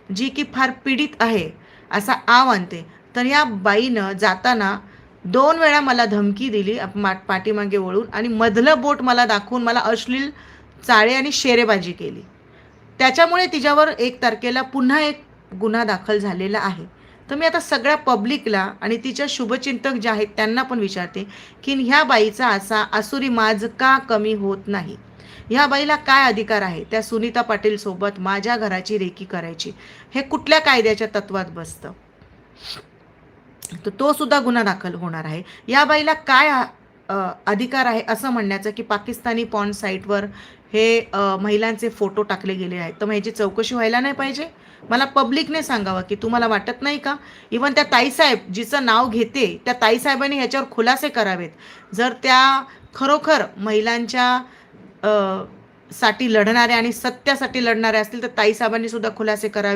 जी की फार पीडित आहे असा आव आणते. तर या बाईनं जाताना 2 वेळा मला धमकी दिली पाठीमागे वळून आणि मधलं बोट मला दाखवून मला अश्लील चाळे आणि शेरेबाजी केली. त्याच्यामुळे तिच्यावर 1 तारखेला पुन्हा एक गुन्हा दाखल झालेला आहे. तर मी आता सगळ्या पब्लिकला आणि तिच्या शुभचिंतक जे आहेत त्यांना पण विचारते, की ह्या बाईचा असा आसुरी माज का कमी होत नाही? ह्या बाईला काय अधिकार आहे त्या सुनीता पाटील सोबत माझ्या घराची रेकी करायची? हे कुठल्या कायद्याच्या तत्वात बसतं? तर तो सुद्धा गुन्हा दाखल होणार आहे. या बाईला काय अधिकार आहे असं म्हणण्याचं, की पाकिस्तानी पॉर्न साईटवर हे महिलांचे फोटो टाकले गेले आहेत. तर मग ह्याची चौकशी व्हायला नाही पाहिजे? मला पब्लिकने सांगावं, की तुम्हाला वाटत नाही का? इव्हन त्या ताईसाहेब जिचं नाव घेते, त्या ताईसाहेबांनी ह्याच्यावर खुलासे करावेत. जर त्या खरोखर महिलांच्या साठी लढणाऱ्या आणि सत्यासाठी लढणाऱ्या असतील, तर ताईसाहेबांनी सुद्धा खुलासे करावे.